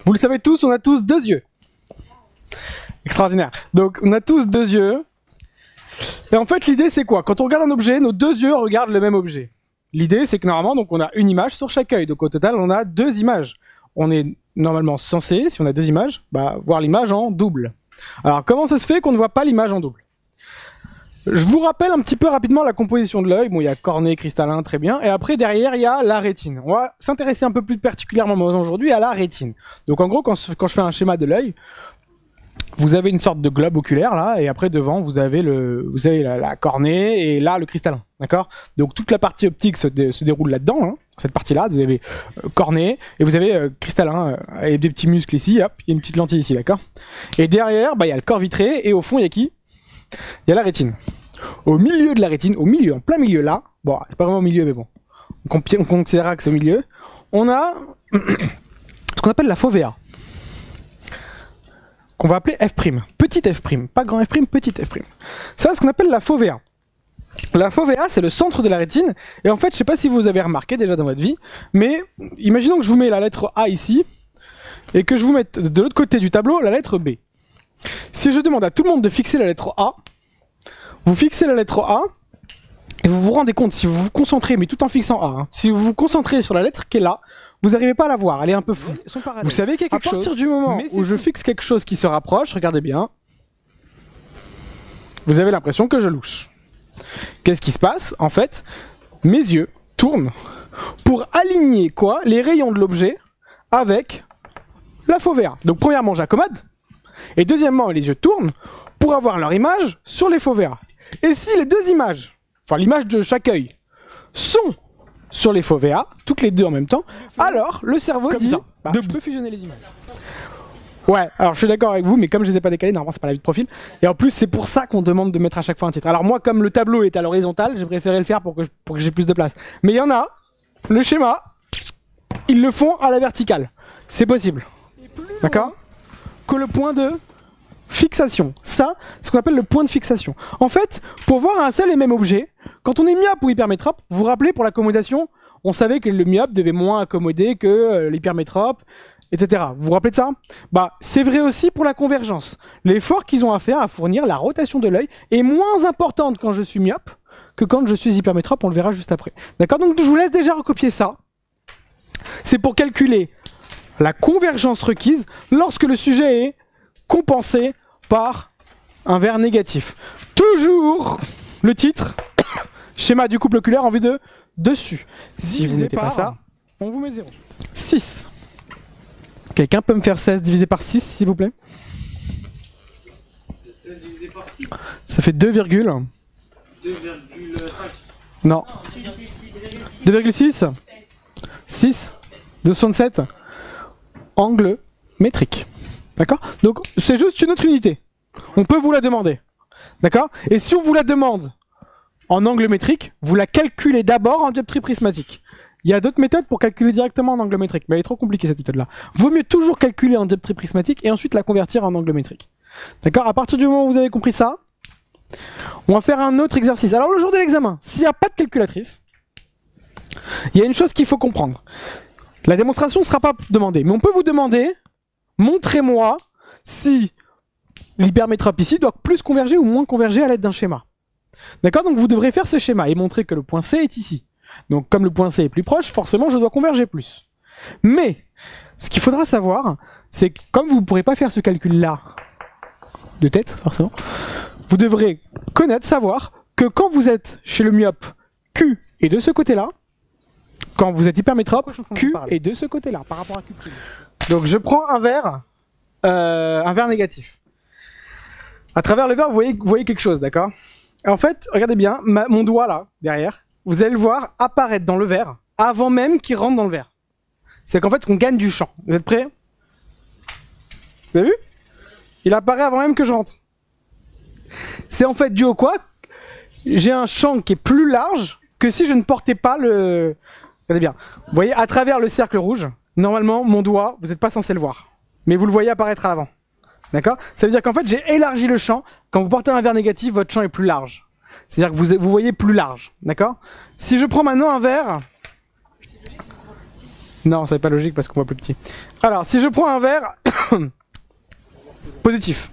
Vous le savez tous, on a tous deux yeux. Extraordinaire. Donc on a tous deux yeux. Et en fait l'idée c'est quoi? Quand on regarde un objet, nos deux yeux regardent le même objet. L'idée c'est que normalement donc on a une image sur chaque œil. Donc au total on a deux images. On est normalement censé, si on a deux images, voir l'image en double. Alors comment ça se fait qu'on ne voit pas l'image en double? Je vous rappelle un petit peu rapidement la composition de l'œil. Bon, il y a cornée, cristallin, très bien. Et après, derrière, il y a la rétine. On va s'intéresser un peu plus particulièrement aujourd'hui à la rétine. Donc en gros, quand je fais un schéma de l'œil, vous avez une sorte de globe oculaire là, et après devant, vous avez la cornée et là le cristallin. D'accord? Donc toute la partie optique se déroule là-dedans. Hein. Cette partie-là, vous avez cornée et vous avez cristallin et des petits muscles ici. Hop, il y a une petite lentille ici, d'accord? Et derrière, il y a le corps vitré et au fond, il y a qui? Il y a la rétine. Au milieu de la rétine, au milieu, en plein milieu là, bon, c'est pas vraiment au milieu, mais bon, on considérera que c'est au milieu, on a ce qu'on appelle la fovea, qu'on va appeler F', petite F', pas grand F', petite F'. Ça, c'est ce qu'on appelle la fovea. La fovea, c'est le centre de la rétine, et en fait, je sais pas si vous avez remarqué déjà dans votre vie, mais imaginons que je vous mets la lettre A ici, et que je vous mette de l'autre côté du tableau la lettre B. Si je demande à tout le monde de fixer la lettre A, vous fixez la lettre A, et vous vous rendez compte, si vous vous concentrez, mais tout en fixant A, hein, si vous vous concentrez sur la lettre qui est là, vous n'arrivez pas à la voir, elle est un peu floue. Vous savez qu'il y a quelque chose. À partir du moment où je fixe quelque chose qui se rapproche, regardez bien, vous avez l'impression que je louche. Qu'est-ce qui se passe? En fait, mes yeux tournent pour aligner quoi? Les rayons de l'objet avec la fovea. Donc premièrement, j'accommode, et deuxièmement, les yeux tournent pour avoir leur image sur les foveas. Et si les deux images, enfin l'image de chaque œil, sont sur les foveas, toutes les deux en même temps, alors le cerveau dit je peux fusionner les images. Ouais, alors je suis d'accord avec vous, mais comme je les ai pas décalés, normalement c'est pas la vue de profil. Et en plus c'est pour ça qu'on demande de mettre à chaque fois un titre. Alors moi, comme le tableau est à l'horizontale, j'ai préféré le faire pour que j'ai plus de place. Mais il y en a, le schéma, ils le font à la verticale. C'est possible. D'accord? Que le point de fixation. Ça, c'est ce qu'on appelle le point de fixation. En fait, pour voir un seul et même objet, quand on est myope ou hypermétrope, vous vous rappelez pour l'accommodation, on savait que le myope devait moins accommoder que l'hypermétrope, etc. Vous vous rappelez de ça? C'est vrai aussi pour la convergence. L'effort qu'ils ont à faire à fournir la rotation de l'œil est moins importante quand je suis myope que quand je suis hypermétrope, on le verra juste après. D'accord? Donc je vous laisse déjà recopier ça. C'est pour calculer la convergence requise lorsque le sujet est compensé par un verre négatif. Toujours le titre, schéma du couple oculaire en vue de dessus. Si vous ne mettez pas ça, on vous met 0. 6. Quelqu'un peut me faire 16 divisé par 6, s'il vous plaît? 16 divisé par 6. Ça fait 2,5. Non. 2,6. 6. 267. Angle métrique. D'accord? Donc c'est juste une autre unité. On peut vous la demander. D'accord? Et si on vous la demande en angle métrique, vous la calculez d'abord en dioptrie prismatique. Il y a d'autres méthodes pour calculer directement en angle métrique, mais elle est trop compliquée cette méthode-là. Vaut mieux toujours calculer en dioptrie prismatique et ensuite la convertir en angle métrique. D'accord? À partir du moment où vous avez compris ça, on va faire un autre exercice. Alors le jour de l'examen, s'il n'y a pas de calculatrice, il y a une chose qu'il faut comprendre. La démonstration ne sera pas demandée, mais on peut vous demander, montrez-moi si l'hypermétrope ici doit plus converger ou moins converger à l'aide d'un schéma. D'accord? Donc vous devrez faire ce schéma et montrer que le point C est ici. Donc comme le point C est plus proche, forcément je dois converger plus. Mais, ce qu'il faudra savoir, c'est que comme vous ne pourrez pas faire ce calcul-là, de tête forcément, vous devrez connaître, savoir que quand vous êtes chez le myope, Q est de ce côté-là, quand vous êtes hypermétrope, Q est de ce côté-là, par rapport à Q'. Donc je prends un verre négatif. À travers le verre, vous voyez quelque chose, d'accord? En fait, regardez bien, mon doigt là, derrière, vous allez le voir apparaître dans le verre avant même qu'il rentre dans le verre. C'est qu'en fait, qu'on gagne du champ. Vous êtes prêts? Vous avez vu? Il apparaît avant même que je rentre. C'est en fait dû au quoi? J'ai un champ qui est plus large que si je ne portais pas le... Regardez bien. Vous voyez, à travers le cercle rouge, normalement, mon doigt, vous n'êtes pas censé le voir. Mais vous le voyez apparaître à l'avant. D'accord? Ça veut dire qu'en fait, j'ai élargi le champ. Quand vous portez un verre négatif, votre champ est plus large. C'est-à-dire que vous voyez plus large. D'accord? Si je prends maintenant un verre Non, c'est pas logique parce qu'on voit plus petit. Alors, si je prends un vert positif,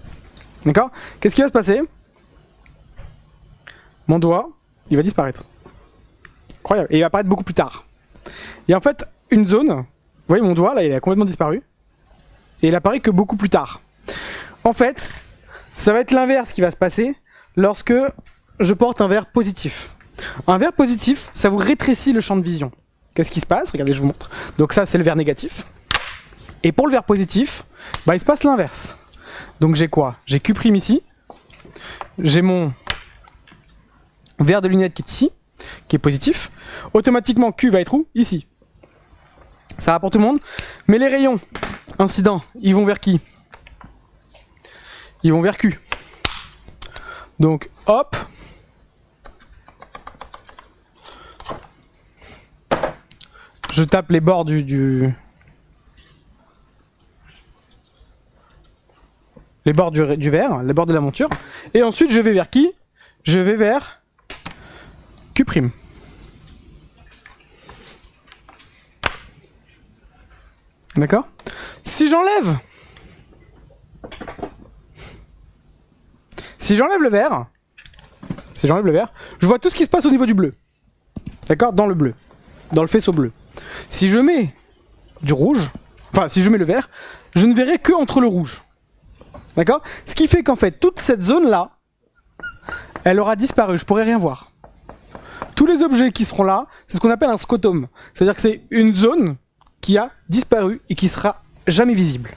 d'accord? Qu'est-ce qui va se passer? Mon doigt, il va disparaître. Incroyable. Et il va apparaître beaucoup plus tard. Et en fait, une zone, vous voyez mon doigt, là, il a complètement disparu. Et il apparaît que beaucoup plus tard. En fait, ça va être l'inverse qui va se passer lorsque je porte un vert positif. Un vert positif, ça vous rétrécit le champ de vision. Qu'est-ce qui se passe? Regardez, je vous montre. Donc ça, c'est le vert négatif. Et pour le vert positif, bah, il se passe l'inverse. Donc j'ai quoi? J'ai Q' ici. J'ai mon vert de lunettes qui est ici, qui est positif. Automatiquement, Q va être où? Ici. Ça va pour tout le monde. Mais les rayons incidents, ils vont vers qui? Ils vont vers Q. Donc, hop. Je tape les bords les bords du verre, les bords de la monture. Et ensuite, je vais vers qui? Je vais vers Q'. D'accord? Si j'enlève le vert, je vois tout ce qui se passe au niveau du bleu. D'accord? Dans le bleu. Dans le faisceau bleu. Si je mets du rouge, enfin si je mets le vert, je ne verrai que entre le rouge. D'accord? Ce qui fait qu'en fait, toute cette zone-là, elle aura disparu, je pourrai rien voir. Tous les objets qui seront là, c'est ce qu'on appelle un scotome. C'est-à-dire que c'est une zone qui a disparu et qui sera jamais visible.